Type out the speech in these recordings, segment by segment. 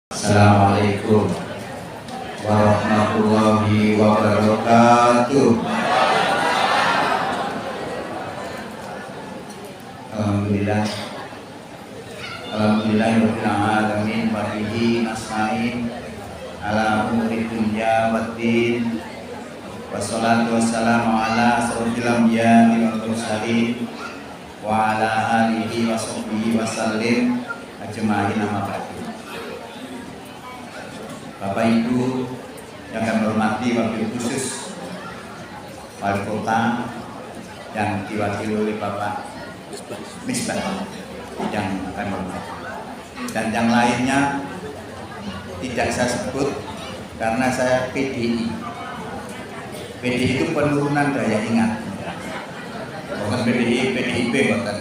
Assalamualaikum warahmatullahi wabarakatuh. Alhamdulillah rabbil alamin wa bihi nasta'in ala umuri dunya waddin. Wassalatu wassalamu ala asrofil anbiya'i wal mursalin wa ala alihi wa sahbihi wasallim ajma'in, amma ba'du. Bapak Ibu yang kami hormati, wabil khusus Wali Kota yang diwakili oleh Bapak Misbah yang kami hormati, dan yang lainnya tidak saya sebut karena saya PDI. PDI itu penurunan daya ingat, bukan PDIP bukan.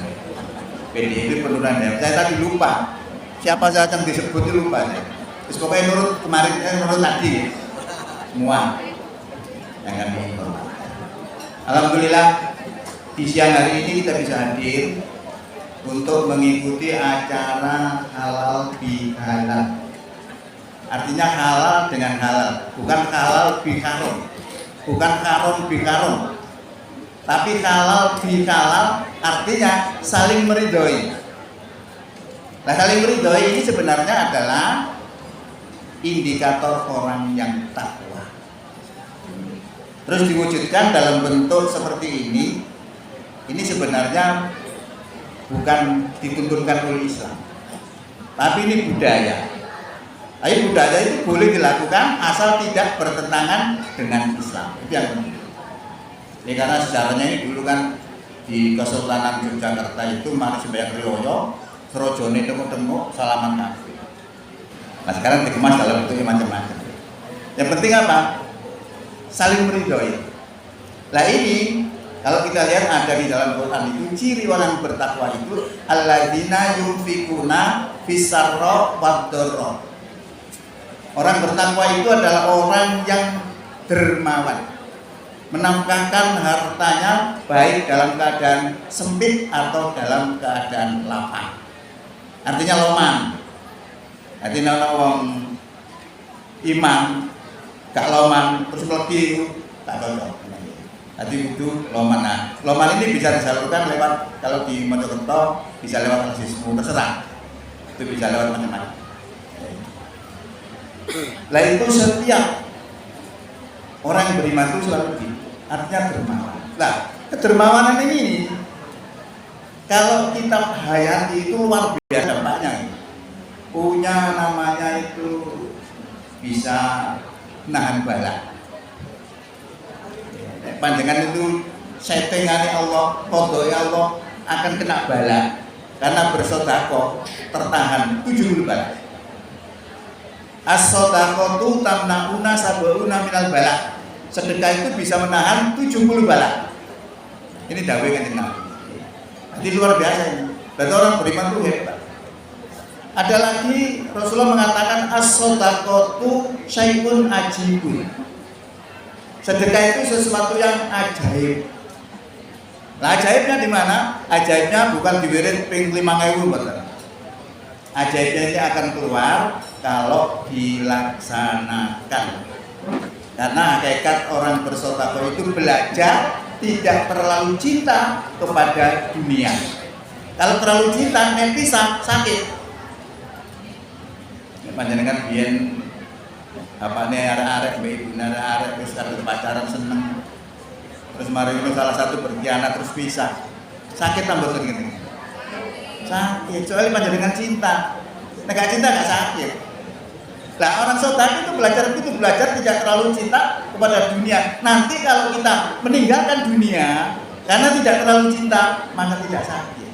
PDI itu penurunan daya. Saya tadi lupa siapa saja yang disebut, itu lupa saya. Terus pokoknya nurut kemarin, nurut tadi semua yang kami hormati. Alhamdulillah di siang hari ini kita bisa hadir untuk mengikuti acara halal bihalal. Artinya halal dengan halal, bukan halal biharam, bukan haram biharam, tapi halal bihalal artinya saling meridhoi. Nah, saling meridhoi ini sebenarnya adalah indikator orang yang takwa. Terus diwujudkan dalam bentuk seperti ini sebenarnya bukan dituntunkan oleh Islam, tapi ini budaya. Tapi budaya itu boleh dilakukan asal tidak bertentangan dengan Islam. Itu yang penting. Ini karena sejarahnya ini dulu kan di Kesultanan Yogyakarta itu mari sembahyang riyoyo, serojone temu-temu salaman kafir. Nah, sekarang dikemas dalam bentuk macam-macam. Yang penting apa? Saling meridhoi. Nah, ini kalau kita lihat ada di dalam Quran itu ciri orang bertakwa itu alladzina yunfikuna fis-sarra wad-dharra. Orang bertakwa itu adalah orang yang dermawan, menafkahkan hartanya baik dalam keadaan sempit atau dalam keadaan lapang. Artinya loman. Jadi wong imam gak loman terus lagi tak cocok. Jadi itu loman. Nah, loman ini bisa disalurkan lewat, kalau di Mojokerto bisa lewat rasisme, terserah. Itu bisa lewat macam-macam. Lah itu setiap orang yang beriman itu selalu artinya dermawan. Nah, kedermawanan ini kalau kita hayati itu luar biasa dampaknya. Punya namanya itu bisa nahan bala. Pandangan itu settingannya Allah, kodoi Allah akan kena bala karena bersedekah tertahan 70 bala. As-shadaqatu tamna'una sab'una minal bala. Sedekah itu bisa menahan 70 bala. Ini dawuh Kanjeng Nabi. Jadi luar biasa ini. Berarti orang beriman itu hebat. Ada lagi Rasulullah mengatakan as-shadaqatu syai'un ajibun. Sedekah itu sesuatu yang ajaib. Nah, ajaibnya di mana? Ajaibnya bukan diwirid ping 5.000 betul. Ajaibnya ini akan keluar kalau dilaksanakan. Karena hakikat orang bersedekah itu belajar tidak terlalu cinta kepada dunia. Kalau terlalu cinta, pisah sakit. Panjenengan biyen apane arek-arek mbek ibu arek wis karo pacaran seneng. Terus mari itu salah satu berkhianat terus pisah. Sakit tambah ngene. Sakit, soalnya panjenengan cinta. Nek gak cinta gak sakit. Lah orang sedekah itu belajar tidak terlalu cinta kepada dunia. Nanti kalau kita meninggalkan dunia karena tidak terlalu cinta, maka tidak sakit.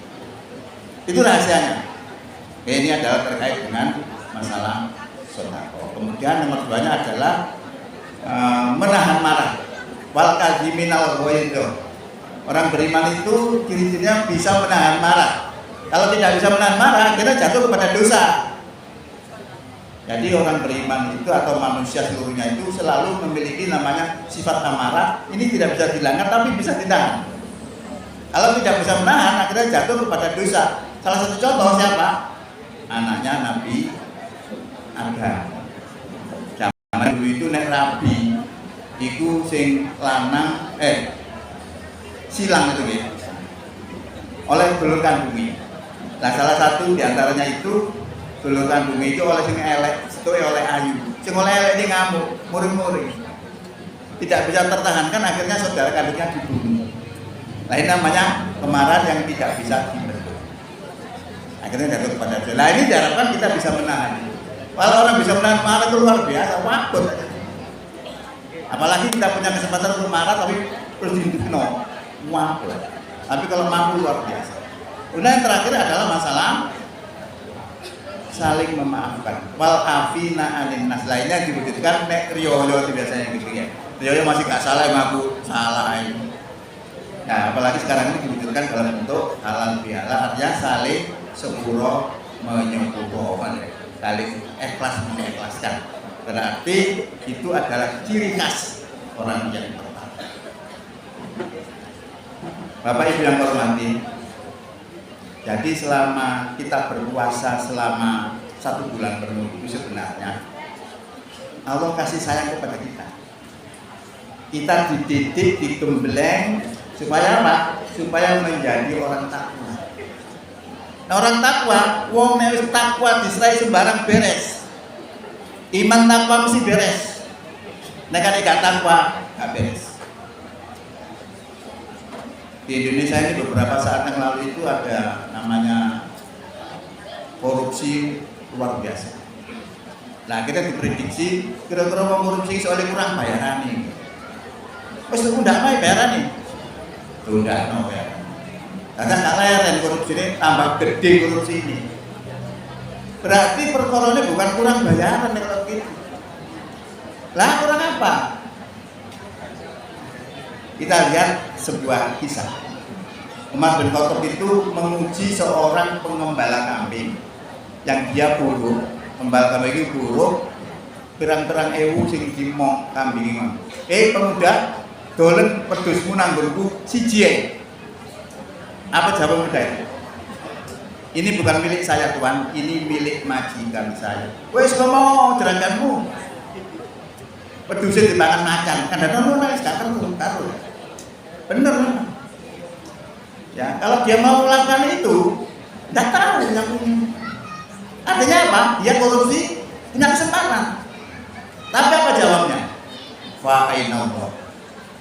Itu rahasianya. Ini adalah terkait dengan masalah sedekah. Kemudian nomor 2-nya adalah menahan marah. Wal kadhiminal ghaidh. Orang beriman itu ciri-cirinya bisa menahan marah. Kalau tidak bisa menahan marah, kita jatuh kepada dosa. Jadi orang beriman itu atau manusia seluruhnya itu selalu memiliki namanya sifat amarah. Ini tidak bisa dihilangkan tapi bisa ditahan. Kalau tidak bisa menahan, akhirnya jatuh kepada dosa. Salah satu contoh siapa? Anaknya Nabi Adam. rabi iku sing lanang silang itu ya oleh dulur kandungi. Nah salah satu diantaranya itu dulur kandungi itu oleh sing elek, itu oleh ayu. Sing oleh elek ini ngamuk, muring-muring. Tidak bisa tertahankan, akhirnya saudara kandungnya dibunuh. Nah ini namanya kemarahan yang tidak bisa dibendung. Akhirnya jatuh kepada dia. Nah ini diharapkan kita bisa menahan. Kalau orang bisa menahan marah itu luar biasa, wakut. Apalagi kita punya kesempatan untuk marah tapi terus dihidupin, wakut. Tapi kalau mampu luar biasa. Kemudian yang terakhir adalah masalah saling memaafkan. Wal afina anin nas, lainnya diwujudkan nek riyo-riyo biasanya gitu ya. Riyo masih gak salah, yang aku salah ini. Nah, apalagi sekarang ini diwujudkan dalam bentuk halal bihalal, artinya saling sepuro menyempuro, saling ikhlas mengikhlaskan. Berarti itu adalah ciri khas orang yang pertama. Bapak Ibu yang hormati, jadi selama kita berpuasa selama 1 bulan penuh itu sebenarnya Allah kasih sayang kepada kita. Kita dididik, digembleng supaya apa? Supaya menjadi orang takwa. Nah, orang takwa, wong nek takwa diserai sembarang beres. Iman takwa mesti beres. Nek gak takwa gak beres. Di Indonesia ini beberapa saat yang lalu itu ada namanya korupsi luar biasa. Nah kita diprediksi kira-kira mau korupsi soalnya kurang bayaran nih. Wes itu ndak mau bayaran nih. Tuh ndak mau bayaran. Kadang nggak leren korupsi ini, tambah gede korupsi ini. Berarti perkorone bukan kurang bayaran kalau gitu. Lah kurang apa? Kita lihat sebuah kisah. Umar bin Khattab itu menguji seorang pengembala kambing yang dia buruk. Pengembala kambing itu buruk, pirang-pirang ewu sing dimong kambing ini. Pemuda, dolen pedusmu nanggonku siji. Apa jawab pemuda itu? Ini bukan milik saya Tuan, ini milik majikan saya. Wes ngomong jeraganmu. Pedusnya dimakan macan, kadang-kadang nangis gak karu. Bener. Ya, kalau dia mau melakukan itu, tidak tahu yang artinya apa? Dia korupsi, punya kesempatan. Tapi apa jawabnya? Fa'inallah.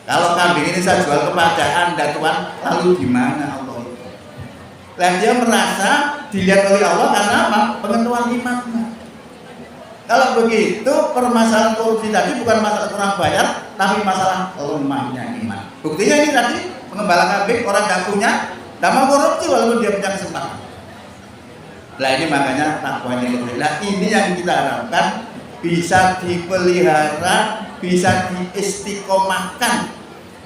Kalau kambing ini saya jual kepada Anda Tuhan, lalu gimana Allah itu? Dan dia merasa dilihat oleh Allah karena apa? Pengetahuan imannya. Kalau begitu permasalahan korupsi tadi bukan masalah kurang bayar, tapi masalah lemahnya iman. Buktinya ini tadi pengembala kambing orang gak punya, gak mau korupsi walaupun dia punya kesempatan. Nah ini makanya takwa ini. Nah ini yang kita harapkan bisa dipelihara, bisa diistiqomahkan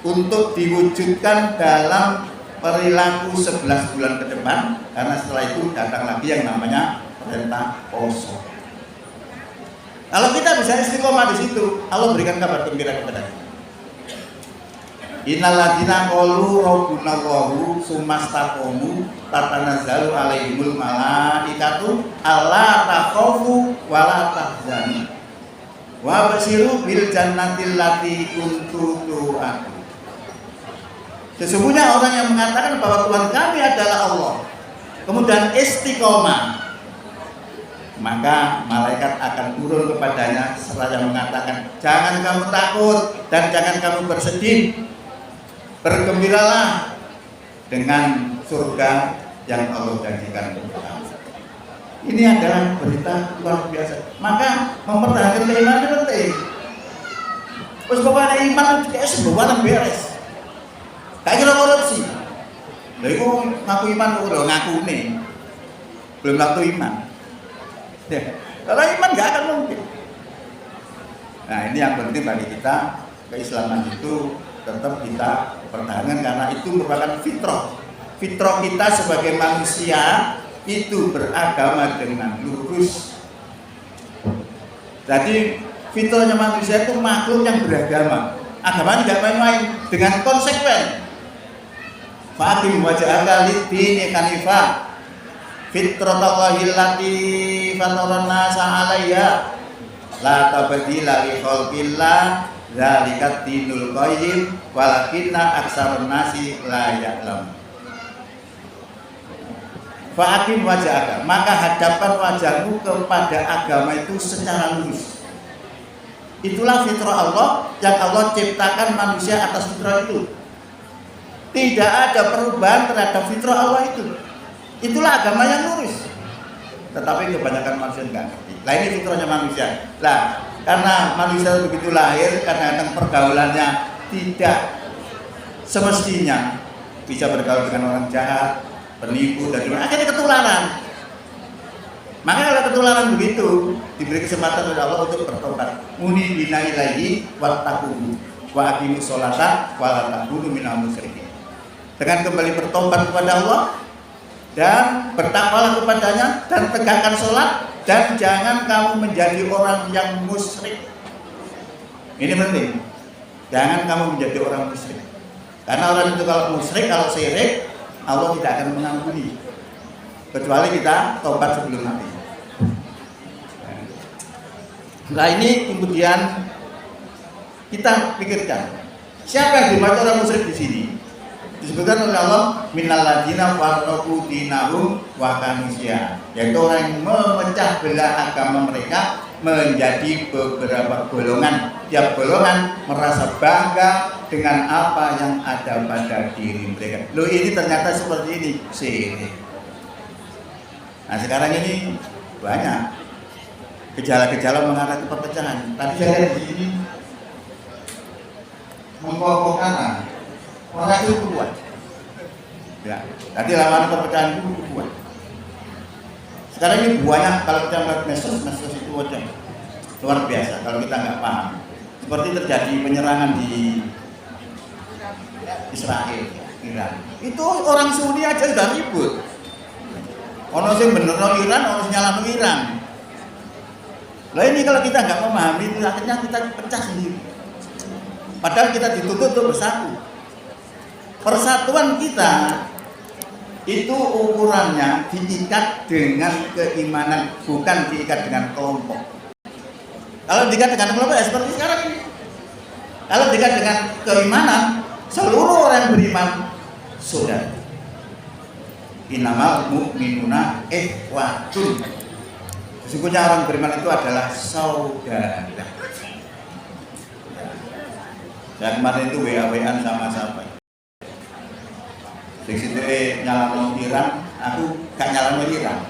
untuk diwujudkan dalam perilaku 11 bulan ke depan, karena setelah itu datang lagi yang namanya perintah poso. Kalau kita bisa istiqomah di situ, Allah berikan kabar gembira kepada kita. Innalladzina qalu rabbunallahu tsumastaqamu tatanazzalu alaihimul malaikatu alla takhafu wa la tahzanu wa basyiru bil jannatil lati kuntum tu'adun. Sesungguhnya orang yang mengatakan bahwa Tuhan kami adalah Allah, kemudian istiqomah, maka malaikat akan turun kepadanya seraya mengatakan, jangan kamu takut dan jangan kamu bersedih, bergembiralah dengan surga yang Allah janjikan untuk kamu. Ini adalah berita luar biasa. Maka mempertahankan keimanan itu penting. Terus pokoknya iman kayak sebuah beres. Kayak kira korupsi. Lha iku ngaku iman kok lho ngaku nih. Belum ngaku iman. Ya, kalau iman nggak akan mungkin. Nah ini yang penting bagi kita, keislaman itu tetap kita pertahankan karena itu merupakan fitrah. Fitrah kita sebagai manusia itu beragama dengan lurus. Jadi fitrahnya manusia itu makhluk yang beragama. Agamanya nggak main-main, dengan konsekuen. Fa'atim wajhaka lid-dini hanifah fitratallahi allati fatara an-nasa 'alaiha La tabdila li khalqillah dzalika dinul qayyim walakinna aktsarun nasi la ya'lam. Fa'akim wajhaka, maka hadapkan wajahmu kepada agama itu secara lurus. Itulah fitrah Allah yang Allah ciptakan manusia atas fitrah itu. Tidak ada perubahan terhadap fitrah Allah itu. Itulah agama yang lurus. Tetapi kebanyakan manusia enggak ngerti. Nah ini fitrahnya manusia. Nah, karena manusia begitu lahir, kadang-kadang pergaulannya tidak semestinya, bisa bergaul dengan orang jahat, penipu, dan akhirnya ketularan. Maka kalau ketularan begitu, diberi kesempatan oleh Allah untuk bertobat. Munibina ilaihi wattaquhu wa aqimus sholata wa la takunu minal musyrikin. Dengan kembali bertobat kepada Allah dan bertakwalah kepadanya dan tegakkan sholat dan jangan kamu menjadi orang yang musyrik. Ini penting. Jangan kamu menjadi orang musyrik. Karena orang itu kalau musyrik, kalau syirik, Allah tidak akan mengampuni kecuali kita tobat sebelum mati. Nah ini kemudian kita pikirkan siapa yang dimaksud orang musyrik di sini? Disebutkan oleh Allah minal ladzina farraqu dinahum wa kanu syi'a, yaitu orang yang memecah belah agama mereka menjadi beberapa golongan. Tiap golongan merasa bangga dengan apa yang ada pada diri mereka. Loh ini ternyata seperti ini syirik. Nah sekarang ini banyak gejala-gejala mengarah ke perpecahan. Tadi saya lihat di sini mengkokokkan orang itu kuat. Ya, tadi lawan perpecahan itu kuat. Sekarang ini banyak kalau kita melihat medsos itu wajah luar biasa kalau kita nggak paham. Seperti terjadi penyerangan di Israel, Iran. Itu orang Sunni aja sudah ribut. Ono sing bener Iran, ono sing nyalahno Iran. Lah ini kalau kita nggak memahami itu akhirnya kita pecah sendiri. Padahal kita dituntut untuk bersatu. Persatuan kita itu ukurannya diikat dengan keimanan, bukan diikat dengan kelompok. Kalau diikat dengan kelompok ya seperti sekarang ini. Kalau diikat dengan keimanan, seluruh orang beriman saudara. Innamal mu'minuna ikhwatun. Sesungguhnya orang beriman itu adalah saudara. Dan kemarin itu WA-WA sama siapa? Di situ nyalano Iran, aku gak nyalano Iran.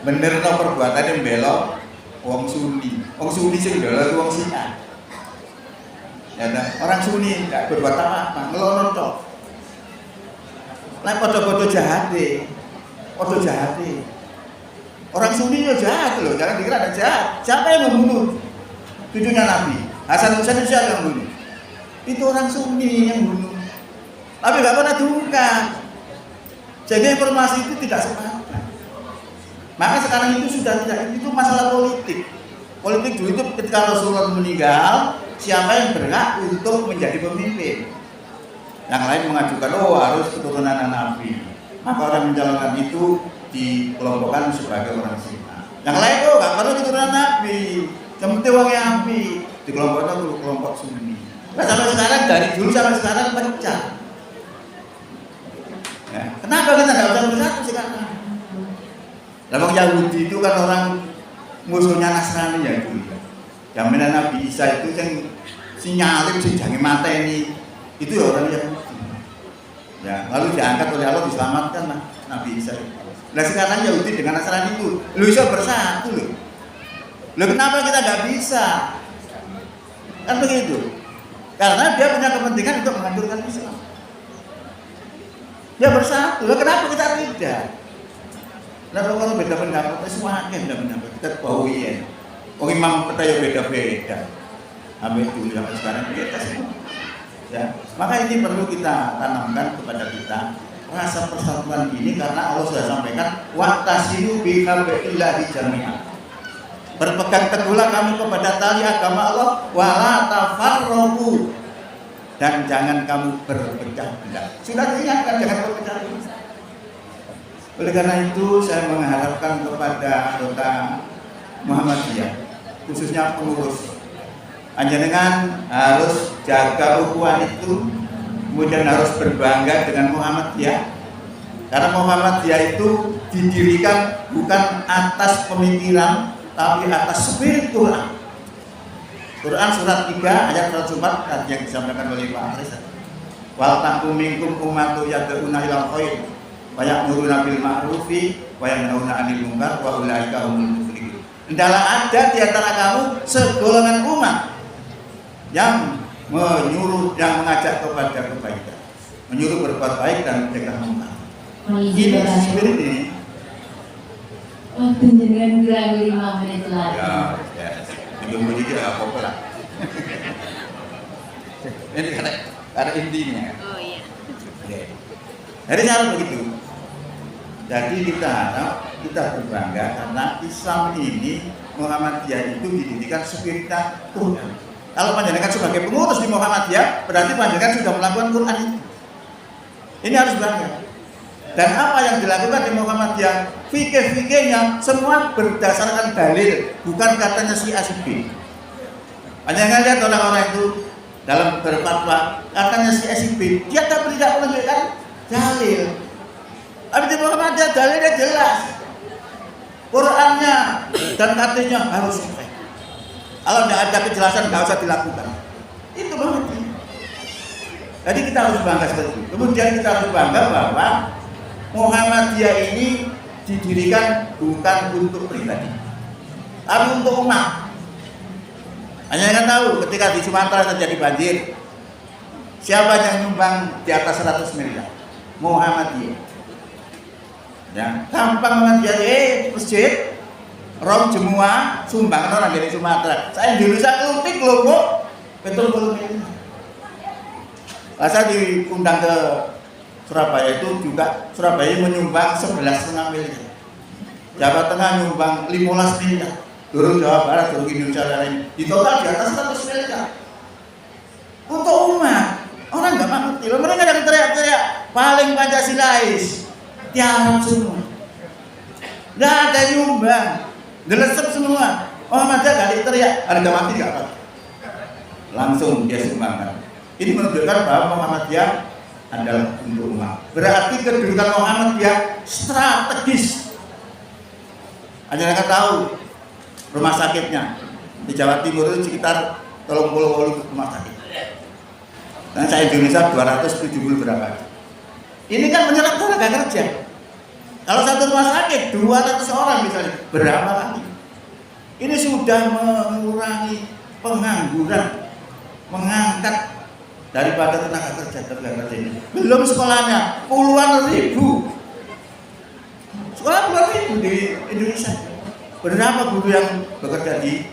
Bener no perbuatannya belok wong Sunni. Wong Sunni sing belok wong Syiah. Ya orang Sunni gak berbuat apa-apa, ngelonon tok. Lah padha-padha jahat deh. Padha jahat deh. Orang Sunni ya jahat loh, jangan dikira ada jahat. Siapa yang membunuh cucunya Nabi? Hasan Husain itu siapa yang membunuh? Itu orang Sunni yang bunuh. Tapi nggak pernah diungkap. Jadi informasi itu tidak sepakat. Maka sekarang itu sudah tidak, itu masalah politik. Politik dulu itu ketika Rasulullah meninggal, siapa yang berhak untuk menjadi pemimpin? Yang lain mengajukan, oh harus keturunan Nabi. Maka orang mencalonkan itu dikelompokkan sebagai orang Syiah. Yang lain oh nggak perlu keturunan Nabi, yang penting orangnya Nabi, dikelompokkan untuk kelompok Sunni. Nah sampai sekarang dari dulu sampai sekarang pecah. Ya, kenapa kita nggak bisa bersatu sekarang? Lalu Yahudi itu kan orang musuhnya Nasrani ya dulu. Jaminan Nabi Isa itu yang sinyalim sih jangan mata ini itu ya orang Yahudi. Ya, lalu diangkat oleh Allah diselamatkan lah Nabi Isa. Nah sekarang Yahudi dengan Nasrani itu, lu bisa bersatu loh. Lu kenapa kita nggak bisa? Kan begitu. Karena dia punya kepentingan untuk menghancurkan Islam. Dia bersatu. Lah kenapa kita tidak? Lalu kalau beda pendapat, semua beda pendapat. Kita tahu ya. Oh imam kita ya beda-beda. Sampai dulu sampai sekarang beda semua. Ya, maka ini perlu kita tanamkan kepada kita rasa persatuan ini karena Allah sudah sampaikan wa'tasimu bihablillahi jami'an. Berpegang teguhlah kamu kepada tali agama Allah wala tafarraqu dan jangan kamu berpecah belah. Sudah diingatkan jangan berpecah belah. Oleh karena itu saya mengharapkan kepada anggota Muhammadiyah khususnya pengurus. Panjenengan harus jaga ukhuwah itu, kemudian harus berbangga dengan Muhammadiyah. Karena Muhammadiyah itu didirikan bukan atas pemikiran, tapi atas spirit Quran. Quran surat 3 ayat 104 yang disampaikan oleh Pak Aris. Wal takum minkum ummatu yad'una ilal khair wa ya'muruna bil ma'rufi wa yanhauna 'anil munkar wa ulaika humul muflihun. Hendaklah ada di antara kamu segolongan umat yang menyuruh, yang mengajak kepada kebaikan, menyuruh berbuat baik dan mencegah munkar. Ini spirit ini. Waktu jenengan kurang 5 menit lagi. Ya. Belum begitu apa-apa lah. Ini karena intinya. Oh iya. Jadi cara begitu. Jadi kita harap kita berbangga karena Islam ini, Muhammadiyah itu didirikan spiritnya Quran. Kalau panjenengan sebagai pengurus di Muhammadiyah, berarti panjenengan sudah melakukan Quran itu. Ini harus bangga. Dan apa yang dilakukan di Muhammadiyah, fikih-fikihnya semua berdasarkan dalil, bukan katanya si A si B. Panjenengan lihat orang-orang itu dalam berfatwa, katanya si A si B, dia tidak menunjukkan dalil. Tapi di Muhammadiyah dalilnya jelas, Qurannya dan hadisnya harus sampai. Kalau tidak ada kejelasan, nggak usah dilakukan. Itu banget. Jadi kita harus bangga seperti itu. Kemudian kita harus bangga bahwa Muhammadiyah ini didirikan bukan untuk pribadi, tapi untuk umat. Hanya kan tahu ketika di Sumatera terjadi banjir, siapa yang nyumbang di atas 100 miliar? Muhammadiyah. Ya, gampang Muhammadiyah masjid, rom jemua, sumbang orang dari Sumatera. Saya di Indonesia kelutik loh, Bu. Betul-betul ini. Saya diundang ke Surabaya itu juga, Surabaya menyumbang 11,5 miliar. Jawa Tengah nyumbang 15 miliar. Dulu Jawa Barat, dulu Indonesia lain. Di total di atas 100 miliar. Untuk umat, orang nggak mengerti. Mereka yang teriak-teriak paling Pancasilais, tiarap semua. Nggak ada nyumbang, gelesep semua. Muhammadiyah kali teriak, harga mati nggak apa. Langsung dia sumbangkan. Ini menunjukkan bahwa Muhammadiyah adalah untuk umat. Berarti kedudukan Muhammadiyah strategis. Hanya kita tahu rumah sakitnya di Jawa Timur itu sekitar 30 rumah sakit. Dan saya Indonesia 270 berapa. Ini kan menyerap tenaga kerja. Kalau satu rumah sakit 200 orang misalnya, berapa kali? Ini sudah mengurangi pengangguran, mengangkat daripada tenaga kerja ini. Belum sekolahnya puluhan ribu. Sekolah puluhan ribu di Indonesia. Berapa guru yang bekerja di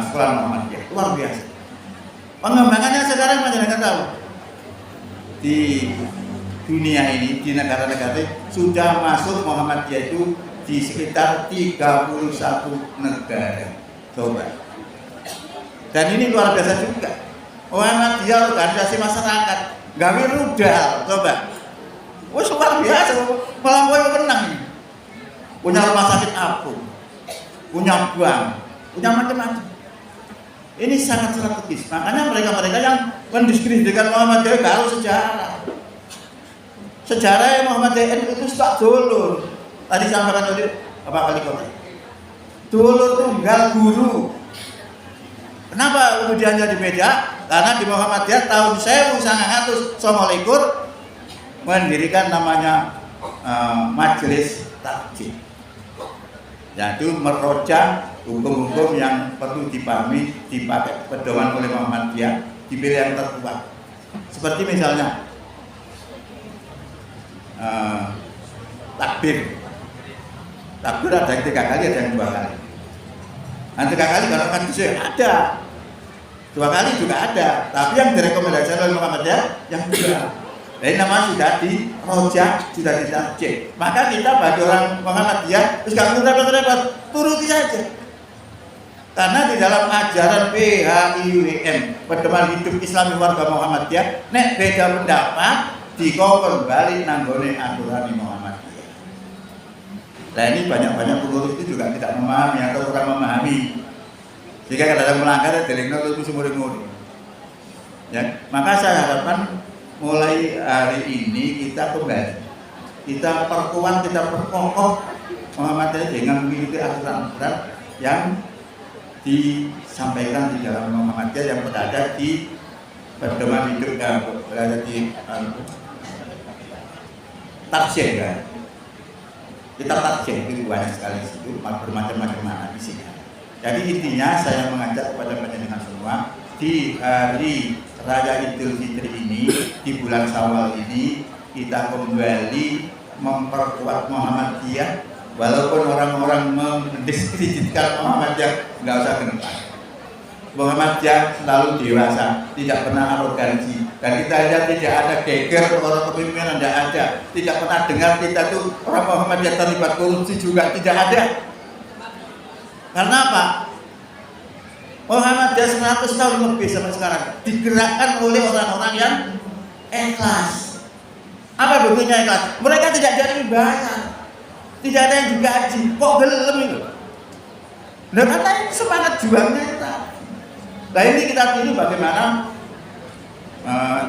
sekolah Muhammadiyah? Luar biasa. Pengembangannya sekarang masyarakat tahu. Di dunia ini, di negara-negara sudah masuk Muhammadiyah itu di sekitar 31 negara. Coba. Dan ini luar biasa juga. Muhammadiyah organisasi masyarakat, gawe rudal, coba. Wah luar biasa, melampaui menang. Punya rumah sakit apung, punya bank, punya macam-macam. Ini sangat strategis. Makanya mereka-mereka yang mendiskreditkan Muhammadiyah baru sejarah. Sejarah Muhammadiyah itu tak dulur. Tadi sampaikan oleh Bapak Wali Kota. Dulur tunggal guru. Kenapa kemudian jadi beda? Karena di Muhammadiyah tahun 1909 mendirikan namanya Majelis Takjid. Yaitu meroja hukum-hukum yang perlu dipahami, dipakai pedoman oleh Muhammadiyah, dipilih yang terkuat. Seperti misalnya takbir. Takbir ada yang 3 kali, ada yang 2 kali. Nah 3 kali kalau kan ada, 2 kali juga ada. Tapi yang direkomendasikan oleh Muhammadiyah yang 2. Jadi nama sudah di rojak, sudah ditakjid. Maka kita bagi orang Muhammadiyah terus gak perlu repot-repot, turuti saja. Karena di dalam ajaran PHIWM, Pedoman Hidup Islami Warga Muhammadiyah, nek beda pendapat dikongkon balik nanggone aturan Muhammadiyah. Nah ini banyak-banyak pengurus itu juga tidak memahami atau kurang memahami Jika ada melanggar, delingno itu sumur-sumur. Ya, maka saya harapkan mulai hari ini kita kembali, kita perkuat, kita perkokoh Muhammadiyah dengan mengikuti aturan-aturan yang disampaikan di dalam Muhammadiyah yang berada di pedoman hidup yang berada di tafsir ya. Kita tafsir itu banyak sekali itu bermacam-macam makna di sini. Jadi intinya saya mengajak kepada panjenengan semua di hari Raya Idul Fitri ini, di bulan Syawal ini kita kembali memperkuat Muhammadiyah. Walaupun orang-orang mendiskreditkan Muhammadiyah, nggak usah gentar. Muhammadiyah selalu dewasa, tidak pernah arogansi. Dan kita lihat tidak ada geger orang kepemimpinan, tidak ada. Tidak pernah dengar kita tuh orang Muhammadiyah terlibat korupsi juga tidak ada. Karena apa? Muhammadiyah 100 tahun lebih sampai sekarang digerakkan oleh orang-orang yang ikhlas. Apa bentuknya ikhlas? Mereka tidak jadi bayar, tidak ada yang digaji, kok gelem itu. Nah karena ini semangat juangnya kita. Nah ini kita pilih bagaimana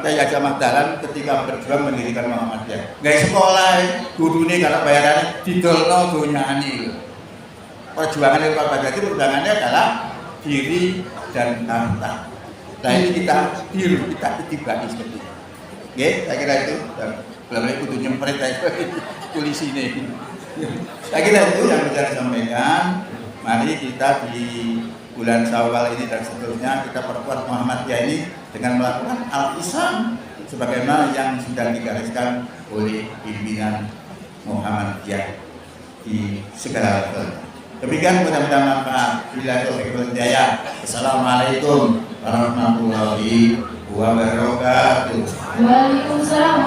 Kyai Haji Ahmad Dahlan ketika berjuang mendirikan Muhammadiyah. Gak sekolah, guru ini kalau bayarannya didolno dunyani. Perjuangan yang Pak itu perjuangannya adalah diri dan harta. Nah ini kita tiru, kita itibai seperti itu. Oke, saya kira itu. Belum lagi kudu nyempret tulis ini. Saya kira itu yang bisa disampaikan. Mari kita di bulan Syawal ini dan seterusnya kita perkuat Muhammadiyah ini dengan melakukan al-Islam sebagaimana yang sudah digariskan oleh pimpinan Muhammadiyah di segala level. Demikian mudah-mudahan manfaat. Bila taufiq hidayah. Assalamualaikum warahmatullahi wabarakatuh. Waalaikumsalam.